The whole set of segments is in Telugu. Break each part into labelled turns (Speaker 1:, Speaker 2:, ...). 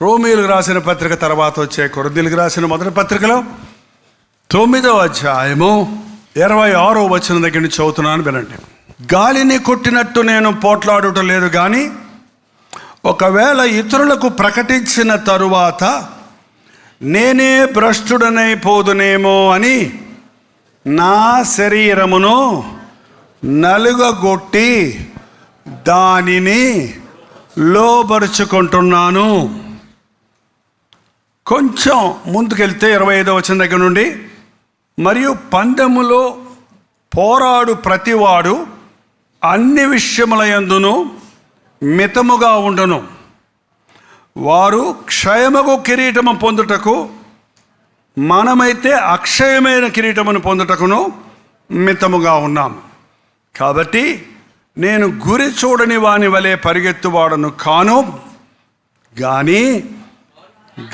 Speaker 1: రోమీయులకు రాసిన పత్రిక తర్వాత వచ్చే కొరింథీయులకు రాసిన మొదటి పత్రికలో 9వ అధ్యాయము 26వ వచనం దగ్గర నుంచి చదువుతున్నాను, వినండి. గాలిని కొట్టినట్టు నేను పోట్లాడటం లేదు, కానీ ఒకవేళ ఇతరులకు ప్రకటించిన తరువాత నేనే భ్రష్టుడనైపోదునేమో అని నా శరీరమును నలుగగొట్టి దానిని లోబరుచుకుంటున్నాను. కొంచెం ముందుకెళ్తే 25వ వచనం దగ్గర నుండి, మరియు పందెములో పోరాడు ప్రతివాడు అన్ని విషయముల యందును మితముగా ఉండును. వారు క్షయమగు కిరీటము పొందుటకు, మనమైతే అక్షయమైన కిరీటమును పొందుటకును మితముగా ఉన్నాము. కాబట్టి నేను గురి చూడని వాని వలె పరిగెత్తువాడను కాను, కానీ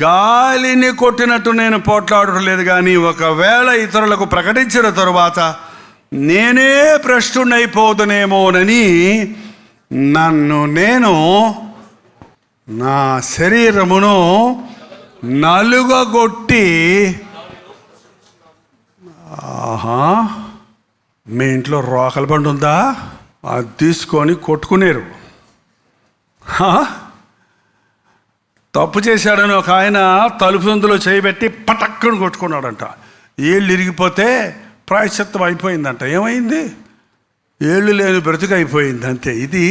Speaker 1: గాలిని కొట్టినట్టు నేను పోట్లాడటం లేదు. కానీ ఒకవేళ ఇతరులకు ప్రకటించిన తరువాత నేనే భ్రష్టుడైపోదునేమోనని నన్ను నేను నా శరీరమును నలుగగొట్టి. మీ ఇంట్లో రోకల బండి ఉందా? అది తీసుకొని కొట్టుకునేరు. తప్పు చేశాడని ఒక ఆయన తలుపు సందులో చేయబెట్టి పటక్కను కొట్టుకున్నాడంట. ఏళ్ళు ఇరిగిపోతే ప్రాయశ్చిత్తం అయిపోయిందంట. ఏమైంది? ఏళ్ళు లేని బ్రతుకు అయిపోయింది, అంతే. ఇది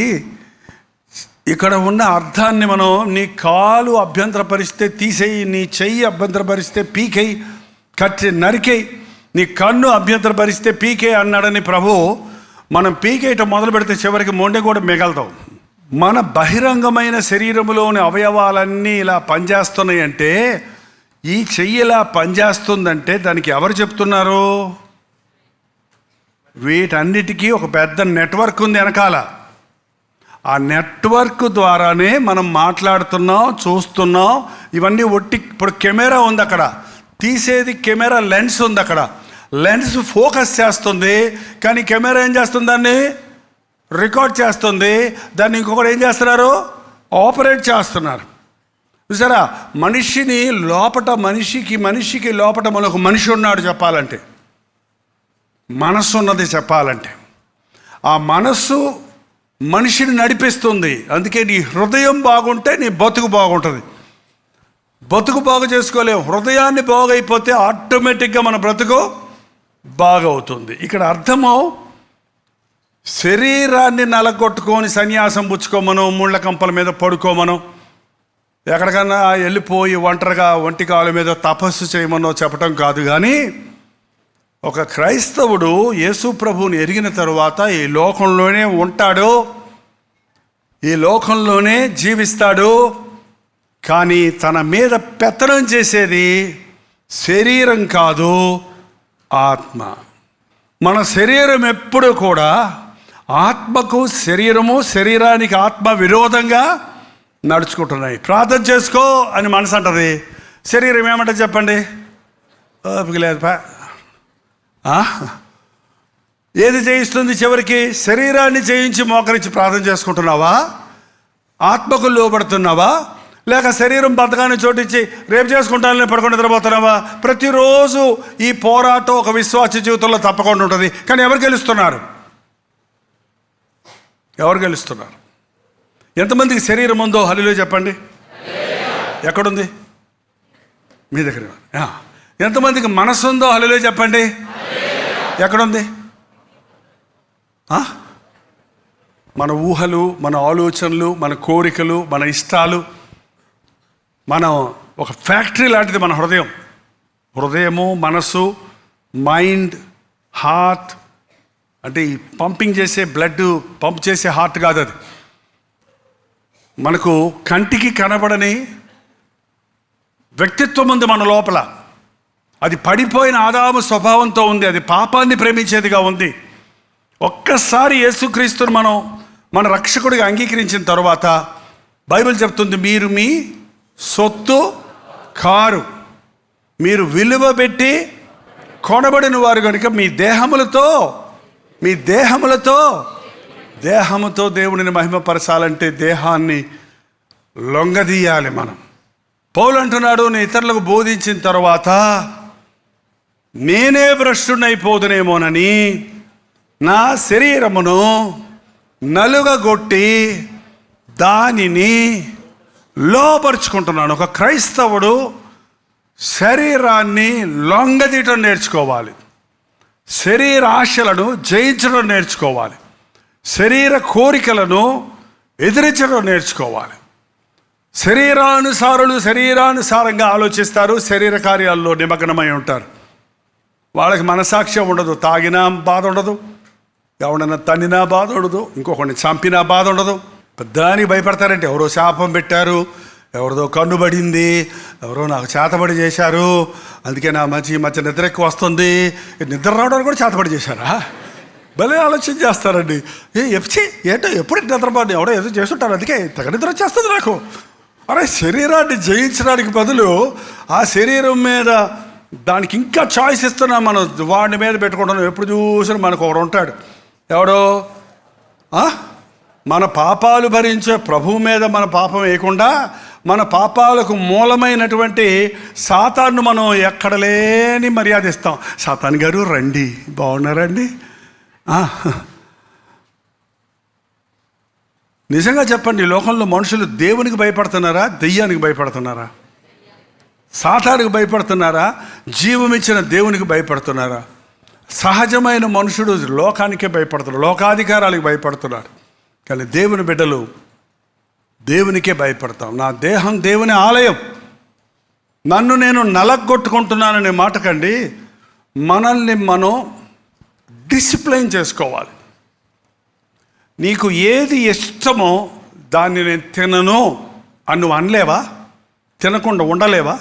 Speaker 1: ఇక్కడ ఉన్న అర్థాన్ని మనం, నీ కాలు అభ్యంతరపరిస్తే తీసేయి, నీ చెయ్యి అభ్యంతరపరిస్తే పీకేయి, కట్టి నరికేయి, నీ కన్ను అభ్యంతరపరిస్తే పీకే అన్నాడని ప్రభు. మనం పీకేయటం మొదలు పెడితే చివరికి మొండె కూడా మిగలతాం. మన బహిరంగమైన శరీరంలోని అవయవాలన్నీ ఇలా పనిచేస్తున్నాయి అంటే, ఈ చెయ్యి ఇలా పనిచేస్తుందంటే దానికి ఎవరు చెప్తున్నారు? వీటన్నిటికీ ఒక పెద్ద నెట్వర్క్ ఉంది వెనకాల. ఆ నెట్వర్క్ ద్వారానే మనం మాట్లాడుతున్నాం, చూస్తున్నాం. ఇవన్నీ ఒట్టి. ఇప్పుడు కెమెరా ఉంది అక్కడ, తీసేది కెమెరా లెన్స్ ఉంది అక్కడ. లెన్స్ ఫోకస్ చేస్తుంది, కానీ కెమెరా ఏం చేస్తుంది? దాన్ని రికార్డ్ చేస్తుంది. దాన్ని ఇంకొకటి ఏం చేస్తున్నారు? ఆపరేట్ చేస్తున్నారు. చూసారా? మనిషిని లోపట, మనిషికి లోపట మనకు మనిషి ఉన్నాడు చెప్పాలంటే, మనస్సు ఉన్నది చెప్పాలంటే. ఆ మనస్సు మనిషిని నడిపిస్తుంది. అందుకే నీ హృదయం బాగుంటే నీ బతుకు బాగుంటుంది. బతుకు బాగు చేసుకోలేము. హృదయాన్ని బాగైపోతే ఆటోమేటిక్గా మన బ్రతుకు బాగవుతుంది. ఇక్కడ అర్థము, శరీరాన్ని నలగొట్టుకొని సన్యాసం పుచ్చుకోమను, ముళ్ళ కంపల మీద పడుకోమను, ఎక్కడికన్నా వెళ్ళిపోయి ఒంటరిగా ఒంటి కాళ్ళ మీద తపస్సు చేయమనో చెప్పటం కాదు. కానీ ఒక క్రైస్తవుడు యేసు ప్రభువుని ఎరిగిన తరువాత ఈ లోకంలోనే ఉంటాడు, ఈ లోకంలోనే జీవిస్తాడు. కానీ తన మీద పెత్తనం చేసేది శరీరం కాదు, ఆత్మ. మన శరీరం ఎప్పుడు కూడా ఆత్మకు శరీరము, శరీరానికి ఆత్మ విరోధంగా నడుచుకుంటున్నాయి. ప్రార్థన చేసుకో అని మనసు అంటది, శరీరం ఏమంటే చెప్పండి? ఓపిక లేదు. ఏది చేయిస్తుంది చివరికి? శరీరాన్ని చేయించి మోకరించి ప్రార్థన చేసుకుంటున్నావా? ఆత్మకు లోబడుతున్నావా? లేక శరీరం బతకాన్ని చోటించి రేపు చేసుకుంటానని పడుకొని నిద్రపోతున్నావా? ప్రతిరోజు ఈ పోరాటం ఒక విశ్వాస జీవితంలో తప్పకుండా ఉంటుంది. కానీ ఎవరు గెలుస్తున్నారు? ఎంతమందికి శరీరం ఉందో హల్లెలూయా చెప్పండి. ఎక్కడుంది? మీ దగ్గర. ఎంతమందికి మనసు ఉందో హల్లెలూయా చెప్పండి. ఎక్కడుంది? మన ఊహలు, మన ఆలోచనలు, మన కోరికలు, మన ఇష్టాలు, మనం ఒక ఫ్యాక్టరీ లాంటిది మన హృదయము, మనసు, మైండ్, హార్ట్. అంటే ఈ పంపింగ్ చేసే బ్లడ్ పంప్ చేసే హార్ట్ కాదు అది. మనకు కంటికి కనబడని వ్యక్తిత్వం ఉంది మన లోపల. అది పడిపోయిన ఆదాము స్వభావంతో ఉంది. అది పాపాన్ని ప్రేమించేదిగా ఉంది. ఒక్కసారి యేసుక్రీస్తుని మనం మన రక్షకుడిగా అంగీకరించిన తర్వాత బైబిల్ చెప్తుంది, మీరు మీ సొత్తు కారు, మీరు విలువ పెట్టి కొనబడిన వారు కనుక మీ దేహముతో దేవుడిని మహిమపరచాలంటే దేహాన్ని లొంగదీయాలి మనం. పౌలు అంటున్నాడు, నేను ఇతరులకు బోధించిన తర్వాత నేనే భ్రష్టునైపోదునేమోనని నా శరీరమును నలుగగొట్టి దానిని లోపరుచుకుంటున్నాను. ఒక క్రైస్తవుడు శరీరాన్ని లొంగదీయటం నేర్చుకోవాలి, శరీర ఆశలను జయించడం నేర్చుకోవాలి, శరీర కోరికలను ఎదిరించడం నేర్చుకోవాలి. శరీరానుసారంగా ఆలోచిస్తారు, శరీర కార్యాల్లో నిమగ్నమై ఉంటారు. వాళ్ళకి మనసాక్ష్యం ఉండదు, తాగినా బాధ ఉండదు, ఎవడన్నా తన్నినా బాధ ఉండదు, ఇంకొకరిని చంపినా బాధ ఉండదు. పెద్దానికి భయపడతారంటే ఎవరో శాపం పెట్టారు, ఎవరిదో కన్ను పడింది, ఎవరో నాకు చేతబడి చేశారు, అందుకే నా మధ్య నిద్ర ఎక్కువ వస్తుంది. నిద్ర రావడానికి కూడా చేతబడి చేశారా? భలే ఆలోచన చేస్తారండి. ఏంటో ఎప్పుడు నిద్రపోయి ఎవడో ఏదో చేస్తుంటారు, అందుకే తెగ నిద్ర వచ్చేస్తుంది నాకు. అరే, శరీరాన్ని జయించడానికి బదులు ఆ శరీరం మీద దానికి ఇంకా చాయిస్ ఇస్తున్నాం మనం, వాడిని మీద పెట్టుకుంటున్నాం. ఎప్పుడు చూసినా మనకు ఒకడు ఉంటాడు, ఎవడో మన పాపాలు భరించే ప్రభువు మీద మన పాపం వేయకుండా మన పాపాలకు మూలమైనటువంటి సాతాను మనం ఎక్కడ లేని మర్యాద ఇస్తాం. సాతాన్ గారు రండి, బాగున్నారండి. నిజంగా చెప్పండి, లోకంలో మనుషులు దేవునికి భయపడుతున్నారా, దెయ్యానికి భయపడుతున్నారా? సాతానికి భయపడుతున్నారా, జీవమిచ్చిన దేవునికి భయపడుతున్నారా? సహజమైన మనుషుడు లోకానికే భయపడుతున్నాడు, లోకాధికారాలకు భయపడుతున్నాడు. కానీ దేవుని బిడ్డలు దేవునికే భయపడతాం. నా దేహం దేవుని ఆలయం, నన్ను నేను నలగొట్టుకుంటున్నాననే మాటకండి, మనల్ని మనం డిసిప్లైన్ చేసుకోవాలి. నీకు ఏది ఇష్టమో దాన్ని నేను తినను అని నువ్వు అనలేవా? తినకుండా ఉండలేవా?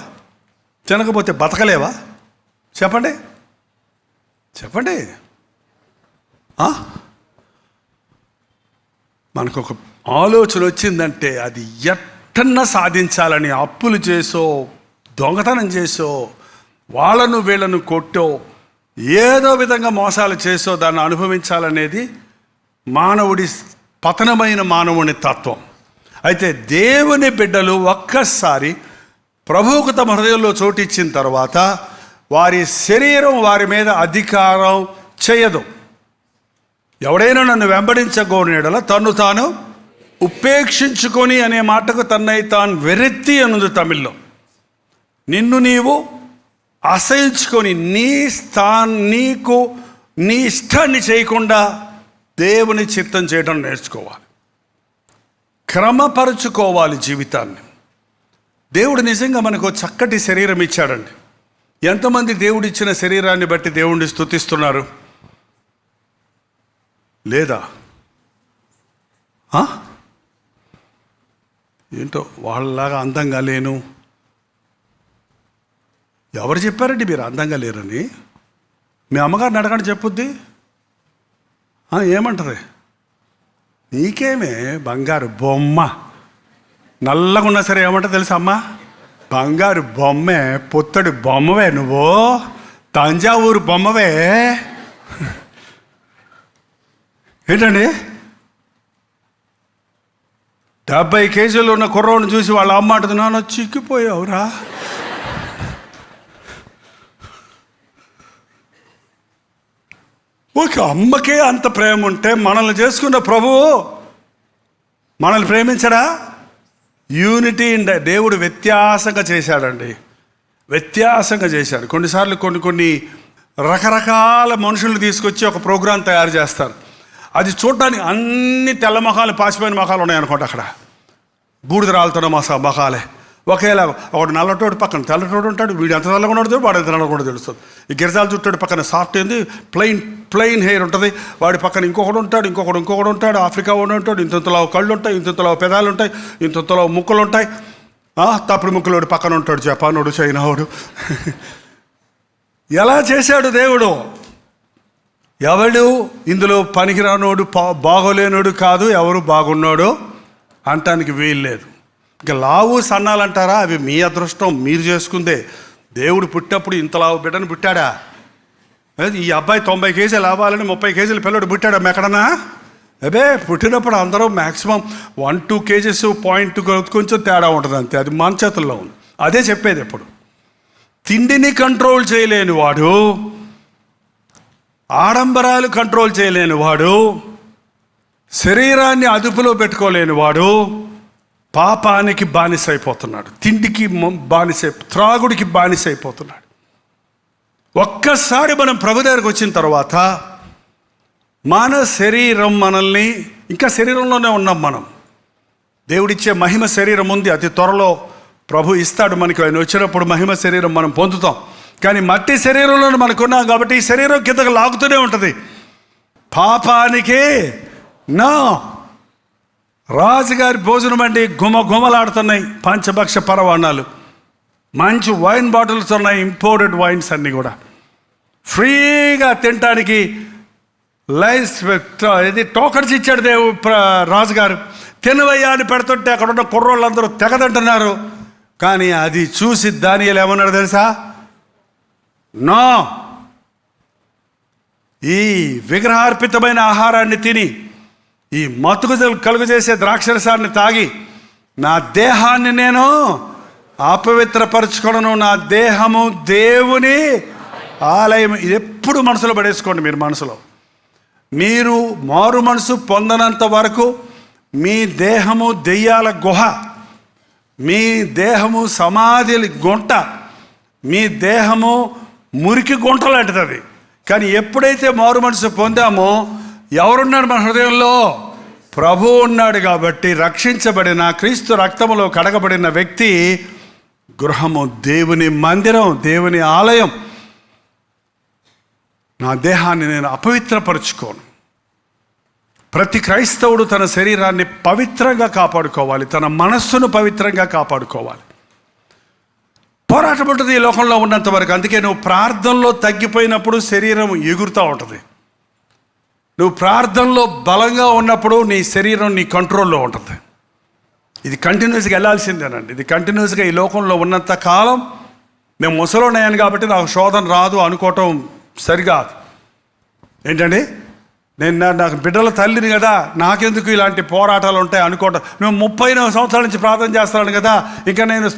Speaker 1: తినకపోతే బతకలేవా? చెప్పండి చెప్పండి. మనకు ఒక ఆలోచన వచ్చిందంటే అది ఎట్టన్నా సాధించాలని అప్పులు చేసో, దొంగతనం చేసో, వాళ్ళను వీళ్ళను కొట్టో, ఏదో విధంగా మోసాలు చేసో దాన్ని అనుభవించాలనేది మానవుడి పతనమైన మానవుని తత్వం. అయితే దేవుని బిడ్డలు ఒక్కసారి ప్రభువుకు తమ హృదయంలో చోటిచ్చిన తర్వాత వారి శరీరం వారి మీద అధికారం చేయదు. ఎవడైనా నన్ను వెంబడించగోనేడల తన్ను తాను ఉపేక్షించుకొని అనే మాటకు తన్నై తాను వెరెత్తి అనుంది తమిళ్లో. నిన్ను నీవు అసహించుకొని నీకు నీ ఇష్టాన్ని చేయకుండా దేవుని చిత్తం చేయడం నేర్చుకోవాలి, క్రమపరుచుకోవాలి జీవితాన్ని. దేవుడు నిజంగా మనకు చక్కటి శరీరం ఇచ్చాడండి. ఎంతమంది దేవుడిచ్చిన శరీరాన్ని బట్టి దేవుడిని స్తుతిస్తున్నారు? లేదా? ఏంటో వాళ్ళలాగా అందంగా లేను. ఎవరు చెప్పారండి మీరు అందంగా లేరని? మీ అమ్మగారిని అడగండి, చెప్పుద్ది. ఏమంటది? నీకేమే బంగారు బొమ్మ, నల్లగా ఉన్నా సరే ఏమంటుంది తెలుసా అమ్మ? బంగారు బొమ్మే, పుత్తడి బొమ్మవే, నువ్వు తంజావూరు బొమ్మవే. ఏంటండి, 70 కేజీలు ఉన్న కుర్రోడిని చూసి వాళ్ళ అమ్మ అంటుంది, నాన్న చిక్కిపోయావురా. ఒక అమ్మకే అంత ప్రేమ ఉంటే మనల్ని చేసుకున్న ప్రభువు మనల్ని ప్రేమించడా? యూనిటీ ఇన్ దేవుడు వ్యత్యాసంగా చేశాడండి, వ్యత్యాసంగా చేశాడు. కొన్నిసార్లు కొన్ని రకరకాల మనుషులను తీసుకొచ్చి ఒక ప్రోగ్రాం తయారు చేస్తారు. అది చూడటానికి అన్ని తెల్ల మొఖాలు, పాసిపోయిన మొఖాలు ఉన్నాయనుకోండి. అక్కడ బూడిద రాలుతున్న మొఖాలే ఒకేలా. ఒకటి నల్లటోడు పక్కన తెల్లటోడు ఉంటాడు, వీడు ఎంత తెల్లగా ఉండదు, వాడు ఎంత నల్లగా కూడా తెలుస్తుంది. ఈ గిరిజాల చుట్టాడు పక్కన సాఫ్ట్ ఏంది ప్లెయిన్ హెయిర్ ఉంటుంది, వాడి పక్కన ఇంకొకడు ఉంటాడు, ఆఫ్రికా వాడు ఉంటాడు, ఇంతలో కళ్ళు ఉంటాయి, ఇంతలో పెదాలు ఉంటాయి, ఇంతలో ముక్కలు ఉంటాయి. తప్పుడు ముక్కలోడు పక్కన ఉంటాడు, జపానోడు, చైనావాడు. ఎలా చేశాడు దేవుడు? ఎవడు ఇందులో పనికిరానోడు, బాగోలేనోడు కాదు, ఎవరు బాగున్నాడో అంటానికి వీలు లేదు. ఇంకా లావు సన్నాలు అంటారా, అవి మీ అదృష్టం, మీరు చేసుకుందే. దేవుడు పుట్టినప్పుడు ఇంత లావు బిడ్డను పుట్టాడా? ఈ అబ్బాయి 90 కేజీలు అవ్వాలని 30 కేజీల పిల్లడు పుట్టాడా ఎక్కడన్నా? అదే పుట్టినప్పుడు అందరూ మ్యాక్సిమం 1-2 కేజెస్ పాయింట్ కొంచెం తేడా ఉంటుంది అంతే, అది మన చేతుల్లో ఉంది. అదే చెప్పేది ఎప్పుడు. తిండిని కంట్రోల్ చేయలేని వాడు, ఆడంబరాలు కంట్రోల్ చేయలేని వాడు, శరీరాన్ని అదుపులో పెట్టుకోలేని వాడు పాపానికి బానిసైపోతున్నాడు. తిండికి త్రాగుడికి బానిసైపోతున్నాడు. ఒక్కసారి మనం ప్రభు దగ్గరకు వచ్చిన తర్వాత మన శరీరం మనల్ని, ఇంకా శరీరంలోనే ఉన్నాం మనం. దేవుడిచ్చే మహిమ శరీరం ఉంది, అతి త్వరలో ప్రభు ఇస్తాడు మనకి. ఆయన వచ్చినప్పుడు మహిమ శరీరం మనం పొందుతాం. కానీ మట్టి శరీరంలో మనకున్నాం కాబట్టి ఈ శరీరం కిందకు లాగుతూనే ఉంటుంది. పాపానికి నా రాజుగారి భోజనం అండి, గుమలాడుతున్నాయి పంచభక్ష పరవాణాలు, మంచి వైన్ బాటిల్స్ ఉన్నాయి, ఇంపోర్టెడ్ వైన్స్ అన్నీ కూడా ఫ్రీగా తినటానికి. ఇది టోకన్స్ ఇచ్చాడు రాజుగారు. తినవయ్యా అని పెడుతుంటే అక్కడ ఉన్న కుర్రోళ్ళందరూ తెగదంటున్నారు. కానీ అది చూసి దానియేలు ఏమన్నాడు తెలుసా? నో, ఈ విగ్రహార్పితమైన ఆహారాన్ని తిని, ఈ మతుకు కలుగు చేసే ద్రాక్షరసాన్ని తాగి నా దేహాన్ని నేను అపవిత్రపరచుకోవడం, నా దేహము దేవుని ఆలయం. ఇది ఎప్పుడు మనసులో పడేసుకోండి. మీరు మనసులో, మీరు మారు మనసు పొందనంత వరకు మీ దేహము దెయ్యాల గుహ, మీ దేహము సమాధి గుంట, మీ దేహము మురికి గుంట లాంటిది అది. కానీ ఎప్పుడైతే మారు మనసు పొందామో ఎవరున్నాడు మన హృదయంలో? ప్రభు ఉన్నాడు. కాబట్టి రక్షించబడిన, క్రీస్తు రక్తములో కడగబడిన వ్యక్తి గృహము దేవుని మందిరం, దేవుని ఆలయం. నా దేహాన్ని నేను అపవిత్రపరుచుకోను. ప్రతి క్రైస్తవుడు తన శరీరాన్ని పవిత్రంగా కాపాడుకోవాలి, తన మనస్సును పవిత్రంగా కాపాడుకోవాలి. పోరాటం ఉంటుంది ఈ లోకంలో ఉన్నంత వరకు. అందుకే నువ్వు ప్రార్థనలో తగ్గిపోయినప్పుడు శరీరం ఎగురుతూ ఉంటుంది. నువ్వు ప్రార్థనలో బలంగా ఉన్నప్పుడు నీ శరీరం నీ కంట్రోల్లో ఉంటుంది. ఇది కంటిన్యూస్గా వెళ్ళాల్సిందేనండి. ఇది కంటిన్యూస్గా ఈ లోకంలో ఉన్నంత కాలం మేము ముసలోన్నాయని కాబట్టి నాకు శోధన రాదు అనుకోవటం సరికాదు. ఏంటండి, నాకు బిడ్డల తల్లిని కదా, నాకెందుకు ఇలాంటి పోరాటాలు ఉంటాయి అనుకోవటం. నువ్వు 30 సంవత్సరాల నుంచి ప్రార్థన చేస్తున్నాను కదా, ఇంకా నేను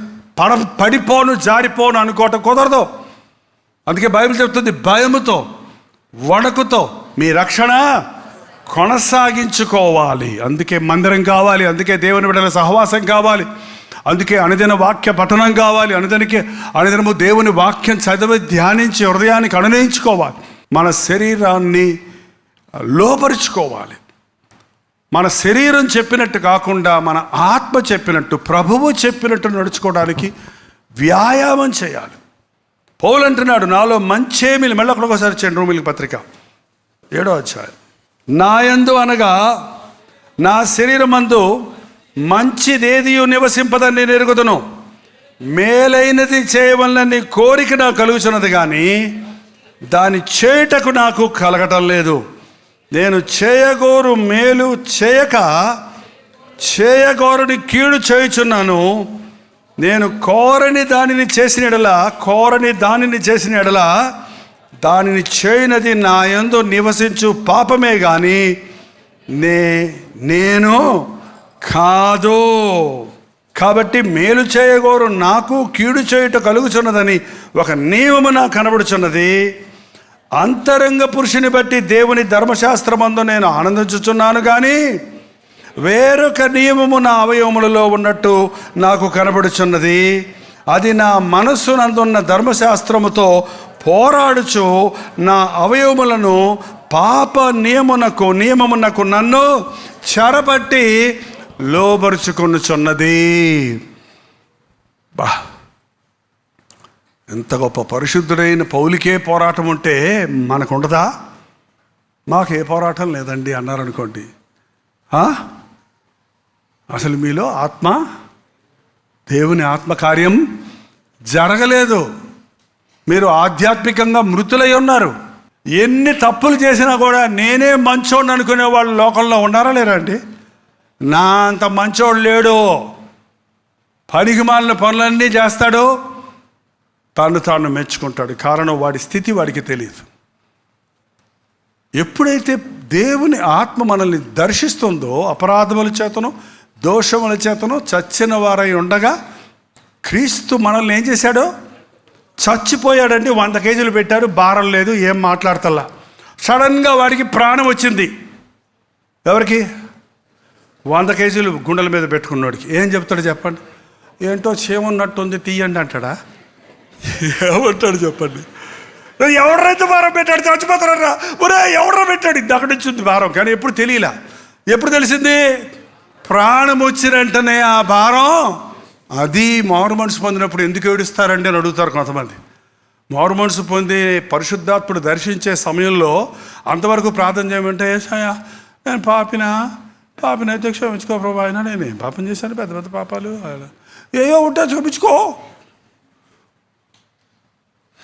Speaker 1: పడిపోను జారిపోను అనుకోవటం కుదరదు. అందుకే బైబిల్ చెప్తుంది, భయముతో వణకుతో మీ రక్షణ కొనసాగించుకోవాలి. అందుకే మందిరం కావాలి, అందుకే దేవుని బిడ్డల సహవాసం కావాలి, అందుకే అనుదిన వాక్య పఠనం కావాలి, అనుదినము దేవుని వాక్యం చదివి ధ్యానించి హృదయానికి అనునయించుకోవాలి. మన శరీరాన్ని లోపరుచుకోవాలి. మన శరీరం చెప్పినట్టు కాకుండా మన ఆత్మ చెప్పినట్టు, ప్రభువు చెప్పినట్టు నడుచుకోవడానికి వ్యాయామం చేయాలి. పౌలు అంటున్నాడు, నాలో మంచేమి, మళ్ళీ ఒకసారి చేయండి రోమీయులకు పత్రిక 7వ అధ్యాయం. నాయందు అనగా నా శరీరమందు మంచిదేదియు నివసింపదని నేను ఎరుగుదును, మేలైనది చేయవలనని కోరిక నాకు కలుగుచున్నది, కానీ దాని చేయుటకు నాకు కలగటం లేదు. నేను చేయగోరు మేలు చేయక చేయగోరుని కీడు చేయుచున్నాను. నేను కోరని దానిని చేసిన ఎడల దానిని చేయనది నా యందు నివసించు పాపమే కానీ నేను కాదు. కాబట్టి మేలు చేయగోరు నాకు కీడు చేయుట కలుగుచున్నదని ఒక నియమము నాకు కనబడుచున్నది. అంతరంగ పురుషుని బట్టి దేవుని ధర్మశాస్త్రమందు నేను ఆనందించుచున్నాను, కానీ వేరొక నియమము నా అవయవములలో ఉన్నట్టు నాకు కనబడుచున్నది. అది నా మనస్సునందున్న ధర్మశాస్త్రముతో పోరాడుచు నా అవయవములను పాప నియమమునకు నన్ను చెరపట్టి లోబరుచుకొనుచున్నది. ఎంత గొప్ప పరిశుద్ధుడైన పౌలుకే పోరాటం ఉంటే మనకు ఉండదా? మాకే పోరాటం లేదండి అన్నారనుకోండి, అసలు మీలో దేవుని ఆత్మకార్యం జరగలేదు. మీరు ఆధ్యాత్మికంగా మృతులై ఉన్నారు. ఎన్ని తప్పులు చేసినా కూడా నేనే మంచోడిని అనుకునే వాళ్ళు లోకంలో ఉన్నారా లేరా అండి? నా అంత మంచోడు లేడు. పనికిమాలిన పనులన్నీ చేస్తాడు, తాను మెచ్చుకుంటాడు. కారణం వాడి స్థితి వాడికి తెలియదు. ఎప్పుడైతే దేవుని ఆత్మ మనల్ని దర్శిస్తుందో, అపరాధముల చేతను దోషముల చేతను చచ్చిన వారై ఉండగా క్రీస్తు మనల్ని ఏం చేశాడు? చచ్చిపోయాడండి. 100 కేజీలు పెట్టారు, భారం లేదు, ఏం మాట్లాడతల్లా. సడన్గా వాడికి ప్రాణం వచ్చింది. ఎవరికి? 100 కేజీలు గుండెల మీద పెట్టుకున్నవాడికి ఏం చెప్తాడు చెప్పండి? ఏంటో చేమున్నట్టుంది తీయండి అంటాడా? ఏమంటాడు చెప్పండి? ఎవడరైతే భారం పెట్టాడు చచ్చిపోతారా? ఒరే ఎవడో పెట్టాడు, ఇది అక్కడి నుంచి ఉంది భారం. కానీ ఎప్పుడు తెలియలా. ఎప్పుడు తెలిసింది? ప్రాణం వచ్చిన వెంటనే ఆ భారం. అది మారు మనసు పొందినప్పుడు ఎందుకు ఏడుస్తారండి అని అడుగుతారు కొంతమంది. మారు మనసు పొంది పరిశుద్ధాత్ముడు దర్శించే సమయంలో అంతవరకు ప్రార్థన చేయమంటే, ఏసయ్యా నేను పాపినైతే క్షమించుకో ప్రభు, అయినా నేనేం పాపం చేశాను, పెద్ద పెద్ద పాపాలు ఏయో ఉంటే చూపించుకో.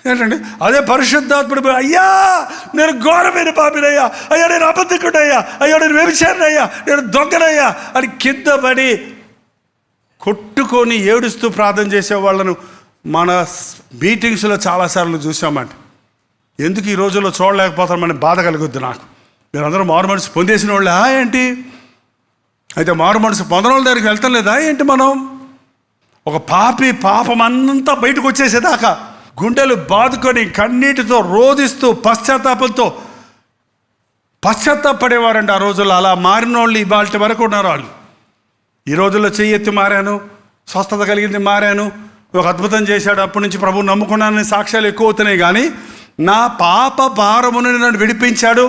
Speaker 1: ఏంటండి అదే పరిశుద్ధాత్ముడు, అయ్యా నేను ఘోరమైన పాపినయ్యా, అయ్యా నేను అబద్ధికుడయ్యా, అయ్యా నేను వ్యభిచారినయ్యా, నేను దొంగనయ్యా అని కింద పడి కొట్టుకొని ఏడుస్తూ ప్రార్థన చేసే వాళ్ళను మన మీటింగ్స్లో చాలాసార్లు చూసామండి. ఎందుకు ఈ రోజుల్లో చూడలేకపోతామని బాధ కలుగుద్ది నాకు. మీరందరూ మారు మనసు పొందేసిన వాళ్ళా ఏంటి? అయితే మారు మనసు పొందడం వాళ్ళ దగ్గరికి వెళ్తాం లేదా ఏంటి? మనం ఒక పాపం అంతా బయటకు వచ్చేసేదాకా గుండెలు బాదుకొని కన్నీటితో రోధిస్తూ పశ్చాత్తాపడేవారండి ఆ రోజుల్లో. అలా మారిన వాళ్ళు ఇవాళ వరకు ఉన్నారు. వాళ్ళు ఈ రోజుల్లో చెయ్యెత్తి మారాను, స్వస్థత కలిగింది మారాను, ఒక అద్భుతం చేశాడు, అప్పటి నుంచి ప్రభువు నమ్ముకున్నానని సాక్ష్యాలు ఎక్కువ అవుతున్నాయి. కానీ నా పాప భారమును నన్ను విడిపించాడు,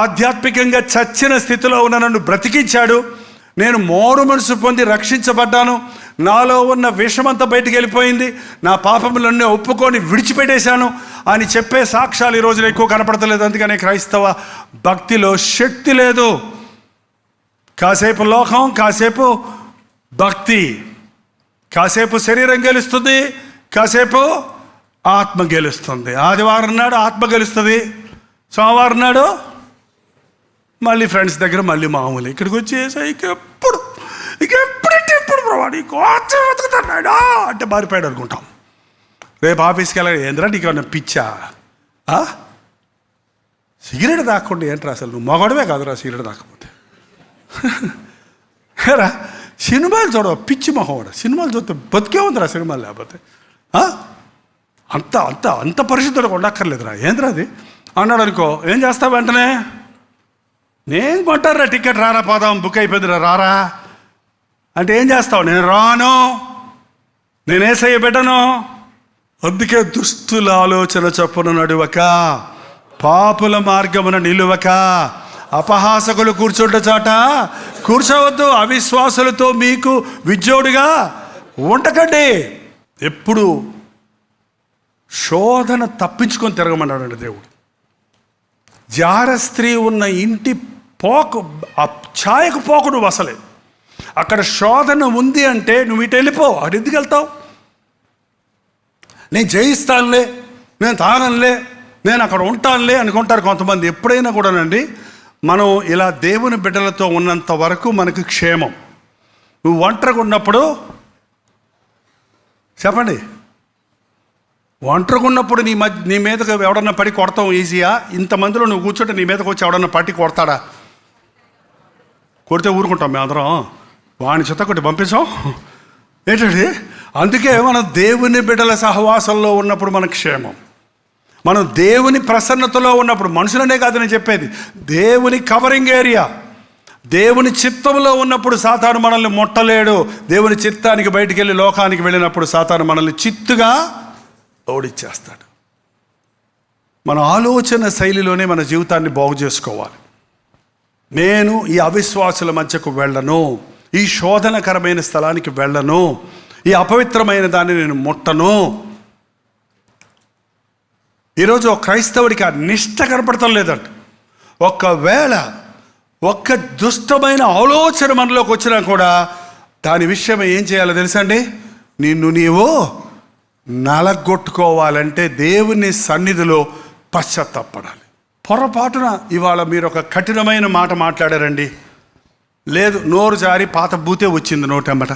Speaker 1: ఆధ్యాత్మికంగా చచ్చిన స్థితిలో ఉన్న నన్ను బ్రతికించాడు, నేను మారు మనసు పొంది రక్షించబడ్డాను, నాలో ఉన్న విషమంతా బయటికి వెళ్ళిపోయింది, నా పాపములన్నీ ఒప్పుకొని విడిచిపెట్టేశాను అని చెప్పే సాక్ష్యాలు ఈ రోజున ఎక్కువ కనపడతలేదు. అందుకనే క్రైస్తవ భక్తిలో శక్తి లేదు. కాసేపు లోకం, కాసేపు భక్తి, కాసేపు శరీరం గెలుస్తుంది, కాసేపు ఆత్మ గెలుస్తుంది. ఆదివారం నాడు ఆత్మ గెలుస్తుంది, సోమవారం నాడు మళ్ళీ ఫ్రెండ్స్ దగ్గర మళ్ళీ మామూలు. ఇక్కడికి వచ్చేసా ఇంకెప్పుడు ప్రభావి కొంచెం వెతుకుతున్నాడా అంటే మారిపోయాడు అనుకుంటాం. రేపు ఆఫీస్కి వెళ్ళాలి, ఏంద్రా నీకు ఏమన్నా పిచ్చా? సిగరెట్ దాక్కుండా ఏంట్రా అసలు? నువ్వు మగడమే కాదురా సిగరెట్ దాక్కపోతే. రా సినిమాలు చూడవు, పిచ్చి మొహం. సినిమాలు చూస్తే బతికే ఉందిరా సినిమాలు, లేకపోతే అంత పరిశుద్ధులకు ఉండక్కర్లేదురా. ఏంద్రా అది అన్నాడు అనుకో, ఏం చేస్తావు? వెంటనే నేను కొంటారా టికెట్, రారా పోదాం, బుక్ అయిపోయిందిరా రారా అంటే ఏం చేస్తావు? నేను రాను, నేను యేసయ్య బిడ్డను. అందుకే దుస్తుల ఆలోచన చొప్పున నడువక, పాపుల మార్గమున నిలువక, అపహాసకులు కూర్చుంట చాట కూర్చోవద్దు, అవిశ్వాసులతో మీకు విజ్జోడుగా ఉండకండి. ఎప్పుడు శోధన తప్పించుకొని తిరగమన్నాడండి దేవుడు. జార స్త్రీ ఉన్న ఇంటి ఆ ఛాయకు పోకు నువ్వు అసలే. అక్కడ శోధన ఉంది అంటే నువ్వు ఇటు వెళ్ళిపో. అటు ఎందుకు వెళ్తావు? నేను జయిస్తానులే, నేను తాగనులే, నేను అక్కడ ఉంటానులే అనుకుంటారు కొంతమంది. ఎప్పుడైనా కూడానండి మనం ఇలా దేవుని బిడ్డలతో ఉన్నంత వరకు మనకు క్షేమం. నువ్వు ఒంటరిగా ఉన్నప్పుడు చెప్పండి, ఒంటరిగా ఉన్నప్పుడు నీ మీదకి ఎవడన్నా పడి కొడతాం ఈజీయా? ఇంతమందిలో నువ్వు కూర్చుంటే నీ మీదకి వచ్చి ఎవడన్నా పట్టి కొడతాడా? కొడితే ఊరుకుంటాం మేమందరం, వాడిని చెత్త కొట్టి పంపించాం ఏంటండి. అందుకే మనం దేవుని బిడ్డల సహవాసంలో ఉన్నప్పుడు మనకు క్షేమం. మనం దేవుని ప్రసన్నతలో ఉన్నప్పుడు, మనుషులనే కాదు నేను చెప్పేది, దేవుని కవరింగ్ ఏరియా, దేవుని చిత్తంలో ఉన్నప్పుడు సాతాను మనల్ని ముట్టలేడు. దేవుని చిత్తానికి బయటికి వెళ్ళి లోకానికి వెళ్ళినప్పుడు సాతాను మనల్ని చిత్తుగా ఓడిచ్చేస్తాడు. మన ఆలోచన శైలిలోనే మన జీవితాన్ని బాగు చేసుకోవాలి. నేను ఈ అవిశ్వాసుల మధ్యకు వెళ్ళను, ఈ శోధనకరమైన స్థలానికి వెళ్ళను, ఈ అపవిత్రమైన దాన్ని నేను ముట్టను. ఈరోజు ఒక క్రైస్తవుడికి ఆ నిష్ట కనపడటం లేదంట. ఒకవేళ ఒక్క దుష్టమైన ఆలోచన మనలోకి వచ్చినా కూడా దాని విషయం ఏం చేయాలో తెలుసండి? నిన్ను నీవు నలగొట్టుకోవాలంటే దేవుని సన్నిధిలో పశ్చాత్తాపడాలి. పొరపాటున ఇవాళ మీరు ఒక కఠినమైన మాట మాట్లాడారండి, లేదు నోరు జారి పాత బూతే వచ్చింది నోటెమ్మట,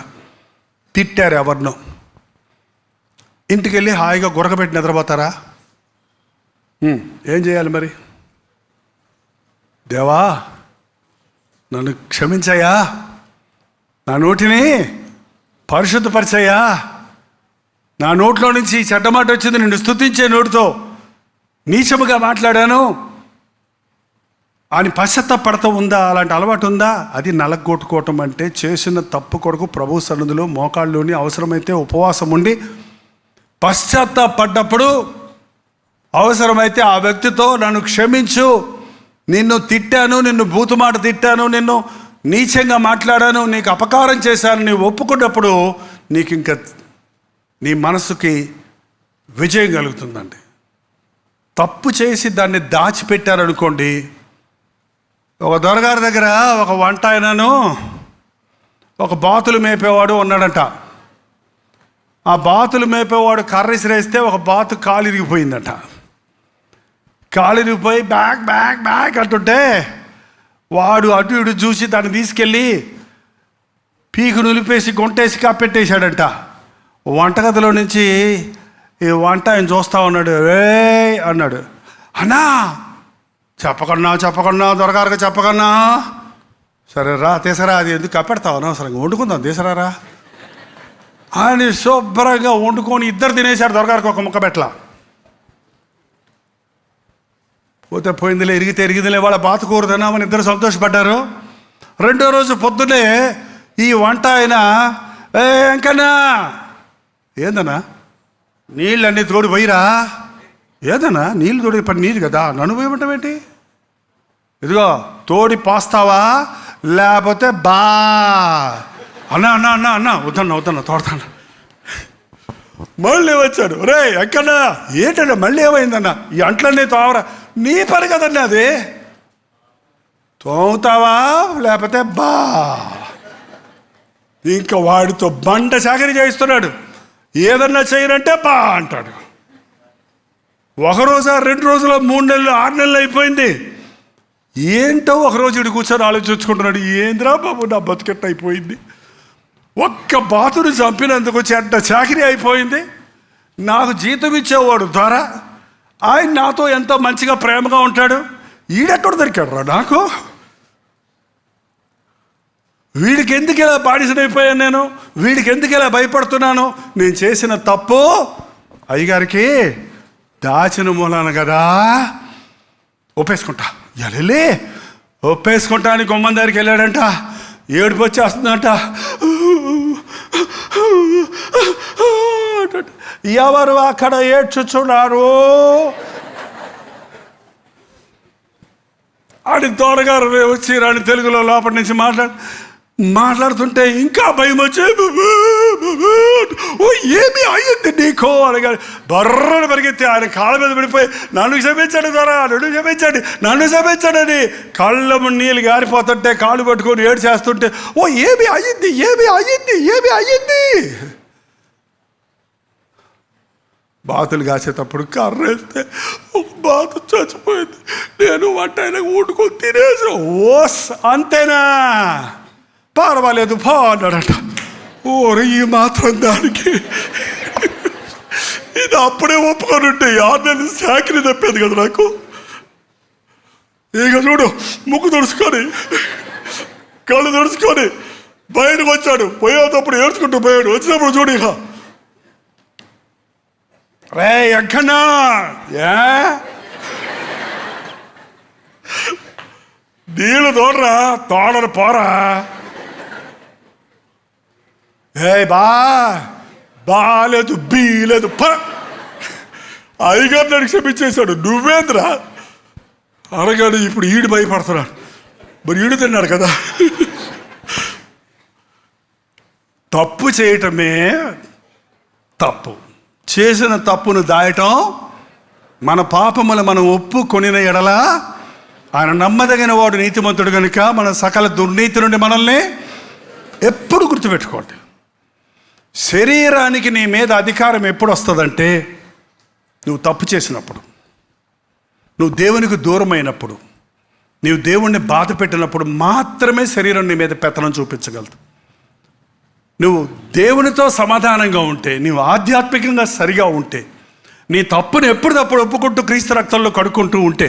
Speaker 1: తిట్టారు ఎవరినో, ఇంటికి వెళ్ళి హాయిగా గురకబెట్టి నిద్రపోతారా? ఏం చేయాలి మరి? దేవా నన్ను క్షమించయ్యా, నా నోటిని పరిశుద్ధపరిచయ్యా, నా నోట్లో నుంచి చెడ్డ మాట వచ్చింది, నిన్ను స్తుతించే నోటితో నీచముగా మాట్లాడాను అని పశ్చాత్తాపడతా ఉందా? అలాంటి అలవాటు ఉందా? అది నలగొట్టుకోవటం అంటే చేసిన తప్పు కొరకు ప్రభు సన్నిధిలో మోకాళ్ళలోని అవసరమైతే ఉపవాసం ఉండి పశ్చాత్తాపడ్డప్పుడు అవసరమైతే ఆ వ్యక్తితో నన్ను క్షమించు, నిన్ను తిట్టాను, నిన్ను బూతుమాట తిట్టాను, నిన్ను నీచంగా మాట్లాడాను, నీకు అపకారం చేశాను, నీవు ఒప్పుకున్నప్పుడు నీకు ఇంకా నీ మనసుకి విజయం కలుగుతుందండి. తప్పు చేసి దాన్ని దాచిపెట్టారనుకోండి. ఒక దొరగారి దగ్గర ఒక వంట ఆయనను ఒక బాతులు మేపేవాడు ఉన్నాడంట. ఆ బాతులు మేపేవాడు కర్ర ఇసిరేస్తే ఒక బాతు కాలు ఇరిగిపోయిందట. కాలు ఇరిగిపోయి బ్యాక్ బ్యాక్ బ్యాక్ అంటుంటే వాడు అటు ఇటు చూసి దాన్ని తీసుకెళ్ళి పీకు నులిపేసి గొంటేసి కాపెట్టేశాడంట. వంటగదిలో నుంచి ఈ వంట ఆయన చూస్తూ ఉన్నాడు. అన్నాడు, అన్నా చెప్పకన్నా దొరగారుగా చెప్పకన్నా, సరే రా తీసరా, అది ఎందుకు కప్పెడతావు అనవసరంగా, వండుకుందాం తీసరారా అని శుభ్రంగా వండుకొని ఇద్దరు తినేశారు. దొరగారికి ఒక ముక్క పెట్టలా. పోతే పోయిందిలే, ఎరిగిదిలే, వాళ్ళ బాతుకూర తిన్నామని ఇద్దరు సంతోషపడ్డారు. రెండో రోజు పొద్దున్నే ఈ వంట ఆయన, ఎంకన్నా ఏందన్నా నీళ్ళన్నీ తోడి పోయిరా, ఏదన్నా నీళ్ళు తోడి పని నీరు కదా, నన్ను పోయమంటాం ఏంటి, ఇదిగో తోడి పోస్తావా లేకపోతే బా అన్నా అన్నా అన్నా అన్నా వద్దన్నా తోడతాను. మళ్ళీ వచ్చాడు, రే ఎక్కడా ఏంటన్నా మళ్ళీ ఏమైందన్నా, ఈ అంట్లన్నీ తోవరా, నీ పని కదన్నా అది, తోముతావా లేకపోతే బా. ఇంకా వాడితో బండ చాకరీ చేయిస్తున్నాడు. ఏదన్నా చేయనంటే బా అంటాడు. ఒకరోజు 2 రోజులు 3 నెలలు 6 నెలలు అయిపోయింది. ఏంటో ఒకరోజు ఇటు కూర్చొని ఆలోచించుకుంటున్నాడు, ఏంద్రా బాబు నా బతుకెట్ట అయిపోయింది, ఒక్క బాతును చంపినందుకు చెడ్డ చాకరీ అయిపోయింది. నాకు జీతం ఇచ్చేవాడు ద్వారా ఆయన నాతో ఎంతో మంచిగా ప్రేమగా ఉంటాడు, ఈడెక్కడ దొరికాడు రా నాకు, వీడికి ఎందుకు ఇలా బానిసనైపోయాను నేను, వీడికి ఎందుకు ఇలా భయపడుతున్నాను, నేను చేసిన తప్పు అయ్యగారికి దాచిన మూలాన కదా, ఒప్పేసుకుంటా ఎలే ఒప్పేసుకుంటా అని గుమ్మం దగ్గరికి వెళ్ళాడంట. ఏడుపు వచ్చేస్తుందంట. ఎవరు అక్కడ ఏడ్చుచున్నారు అని దొరగారు వచ్చి రాని తెలుగులో లోపటి నుంచి మాట్లాడుతుంటే ఇంకా భయం వచ్చి, ఓ ఏమి అయ్యింది నీకో అనగానే బర్రను పరిగెత్తి ఆయన కాళ్ళ మీద పడిపోయి, నన్ను క్షమించాడు ద్వారా, నన్ను క్షమించాడని కళ్ళ నీళ్ళు గారిపోతుంటే కాళ్ళు పట్టుకొని ఏడు చేస్తుంటే, ఓ ఏమి అయ్యింది. బాతులు కాసేటప్పుడు కర్ర వేస్తే ఒక బాతు చచ్చిపోయింది, నేను వంట ఆయనకు వండుకొని తినేసి, ఓస్ అంతేనా పర్వాలేదు పో అన్నాడట. ఓరి ఈ మాత్రం దానికి ఇది అప్పుడే ఒప్పుకొని ఉంటే 6 నెలలు సాకిరి తప్పేది కదా నాకు. ఇక చూడు, ముక్కు తుడుచుకొని కళ్ళు తుడుచుకొని బయటకు వచ్చాడు. పోయేటప్పుడు ఏడ్చుకుంటూ పోయాడు. వచ్చినప్పుడు చూడు, ఇక రే ఎక్కడా నీళ్ళు తోడరా, తోడరు పోరా, బాలేదు బీలేదు అయ్యగారు నన్ను క్షమించేశాడు. నువ్వేంద్రా అనగాడు. ఇప్పుడు ఈడు భయపడుతున్నాడు, మరి ఈడు తిన్నాడు కదా. తప్పు చేయటమే తప్పు, చేసిన తప్పును దాయటం, మన పాపములు మనం ఒప్పుకొనిన ఎడల ఆయన నమ్మదగిన వాడు నీతిమంతుడు కనుక మన సకల దుర్నీతి నుండి మనల్ని ఎప్పుడు గుర్తుపెట్టుకోండి. శరీరానికి నీ మీద అధికారం ఎప్పుడు వస్తుందంటే నువ్వు తప్పు చేసినప్పుడు, నువ్వు దేవునికి దూరమైనప్పుడు, నీవు దేవుణ్ణి బాధ పెట్టినప్పుడు మాత్రమే శరీరం నీ మీద పెత్తనం చూపించగలదు. నువ్వు దేవునితో సమాధానంగా ఉంటే, నీవు ఆధ్యాత్మికంగా సరిగా ఉంటే, నీ తప్పును ఎప్పుడప్పుడు ఒప్పుకుంటూ క్రీస్తు రక్తంలో కడుక్కుంటూ ఉంటే,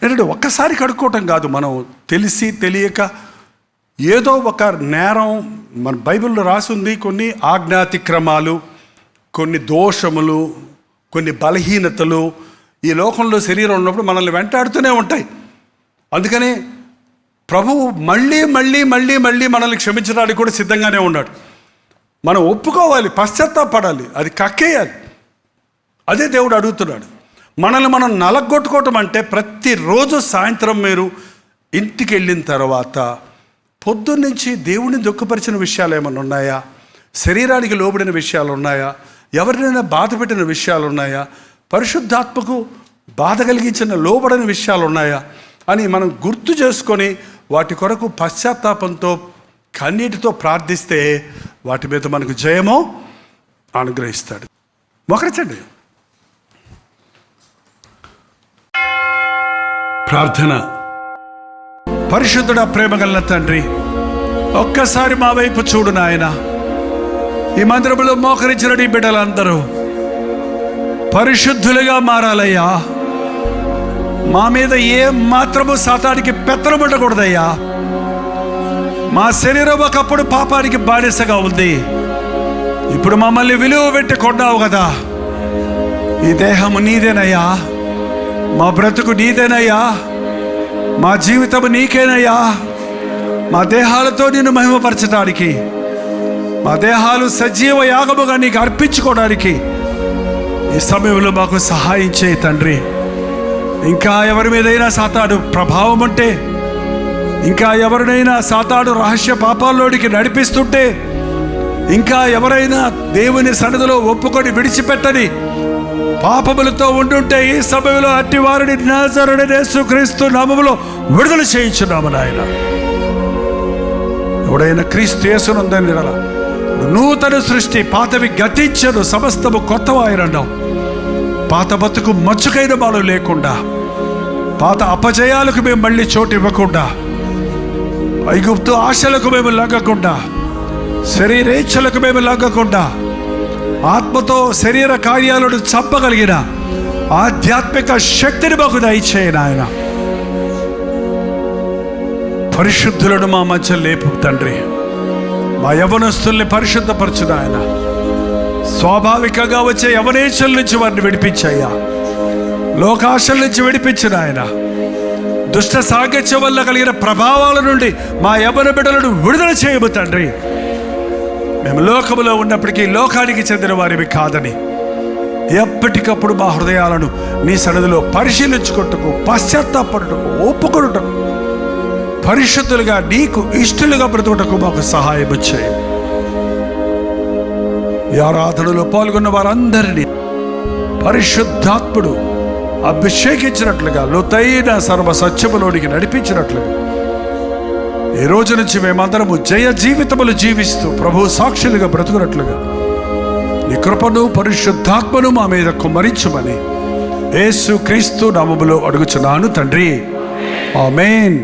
Speaker 1: ఏంటంటే ఒక్కసారి కడుక్కోవటం కాదు, మనం తెలిసి తెలియక ఏదో ఒక నేరం, మన బైబిల్లో రాసి ఉంది, కొన్ని ఆజ్ఞాతిక్రమాలు, కొన్ని దోషములు, కొన్ని బలహీనతలు ఈ లోకంలో శరీరం ఉన్నప్పుడు మనల్ని వెంటాడుతూనే ఉంటాయి. అందుకని ప్రభువు మళ్ళీ మళ్ళీ మళ్ళీ మళ్ళీ మనల్ని క్షమించడానికి కూడా సిద్ధంగానే ఉన్నాడు. మనం ఒప్పుకోవాలి, పశ్చాత్తాపడాలి, అది కక్కేయాలి. అదే దేవుడు అడుగుతున్నాడు. మనల్ని మనం నలగొట్టుకోవటం అంటే ప్రతిరోజు సాయంత్రం మీరు ఇంటికి వెళ్ళిన తర్వాత పొద్దున్నుంచి దేవుడిని దుఃఖపరిచిన విషయాలు ఏమైనా ఉన్నాయా, శరీరానికి లోబడిన విషయాలు ఉన్నాయా, ఎవరినైనా బాధ పెట్టిన విషయాలు ఉన్నాయా, పరిశుద్ధాత్మకు బాధ కలిగించిన లోబడిన విషయాలు ఉన్నాయా అని మనం గుర్తు చేసుకొని వాటి కొరకు పశ్చాత్తాపంతో కన్నీటితో ప్రార్థిస్తే వాటి మీద మనకు జయమో అనుగ్రహిస్తాడు. మొకరించండి. ప్రార్థన. పరిశుద్ధుడా, ప్రేమగల తండ్రి, ఒక్కసారి మా వైపు చూడు నాయన. ఈ మందిరంలో మోకరించిన నీ బిడ్డలందరూ పరిశుద్ధులుగా మారాలయ్యా. మా మీద ఏ మాత్రము సాతానికి పెత్తనం ఉండకూడదయ్యా. మా శరీరం ఒకప్పుడు పాపానికి బానిసగా ఉంది, ఇప్పుడు మమ్మల్ని విలువ పెట్టి కొన్నావు కదా. ఈ దేహము నీదేనయ్యా, మా బ్రతుకు నీదేనయ్యా, మా జీవితము నీకేనయ్యా. మా దేహాలతో నిన్ను మహిమపరచడానికి, మా దేహాలు సజీవ యాగముగా నీకు అర్పించుకోవడానికి ఈ సమయంలో మాకు సహాయం చేయి తండ్రి. ఇంకా ఎవరి మీదైనా సాతాను ప్రభావం ఉంటే, ఇంకా ఎవరినైనా సాతాను రహస్య పాపాల్లోనికి నడిపిస్తుంటే, ఇంకా ఎవరైనా దేవుని సన్నిధిలో ఒప్పుకొని విడిచిపెట్టని పాపములతో ఉండుంటే ఈ సమయంలో అట్టి వారిని నజరేయుడైన యేసుక్రీస్తు నామములో విడుదల చేయించున్నాము నాయన. ఎవడైనా క్రీస్తు యేసునందని నూతన సృష్టి, పాతవి గతించను, సమస్తము కొత్తవాయనన్నావు. పాత బతుకు మచ్చుకైన మాలో లేకుండా, పాత అపజయాలకు మేము మళ్ళీ చోటు ఇవ్వకుండా, ఐగుప్తు ఆశలకు మేము లగ్గకుండా, శరీరేచ్ఛలకు మేము లగ్గకుండా, ఆత్మతో శరీర కార్యాలను చంపగలిగిన ఆధ్యాత్మిక శక్తిని మాకు దయచేయను ఆయన. పరిశుద్ధులను మా మధ్య లేపు తండ్రి. మా యవనస్తుల్ని పరిశుద్ధపరచు నాయన. స్వాభావికంగా వచ్చే యవనేచ్ఛల నుంచి వారిని విడిపించయ్యా. లోకాశల నుంచి విడిపించు నాయన. దుష్ట సాంగత్యం వల్ల కలిగిన ప్రభావాల నుండి మా యవన బిడ్డలను విడుదల చేయము తండ్రి. మేము లోకములో ఉన్నప్పటికీ లోకానికి చెందిన వారివి కాదని ఎప్పటికప్పుడు మా హృదయాలను నీ సన్నిధిలో పరిశీలించుకుంటకు, పశ్చాత్తాపడుటకు, ఒప్పుకొనుటకు, పరిశుద్ధులుగా నీకు ఇష్టలుగా బ్రతుకుటకు మాకు సహాయం చేయి. ఈ ఆరాధనలో పాల్గొన్న వారందరినీ పరిశుద్ధాత్ముడు అభిషేకించినట్లుగా లోతైన సర్వ సత్యములోనికి నడిపించినట్లుగా ఈ రోజు నుంచి మేమందరము జయ జీవితములు జీవిస్తూ ప్రభు సాక్షులుగా బ్రతుకున్నట్లుగా నీ కృపను పరిశుద్ధాత్మను మా మీద కుమ్మరించుమని యేసు క్రీస్తు నామములో అడుగుచున్నాను తండ్రి. ఆమేన్.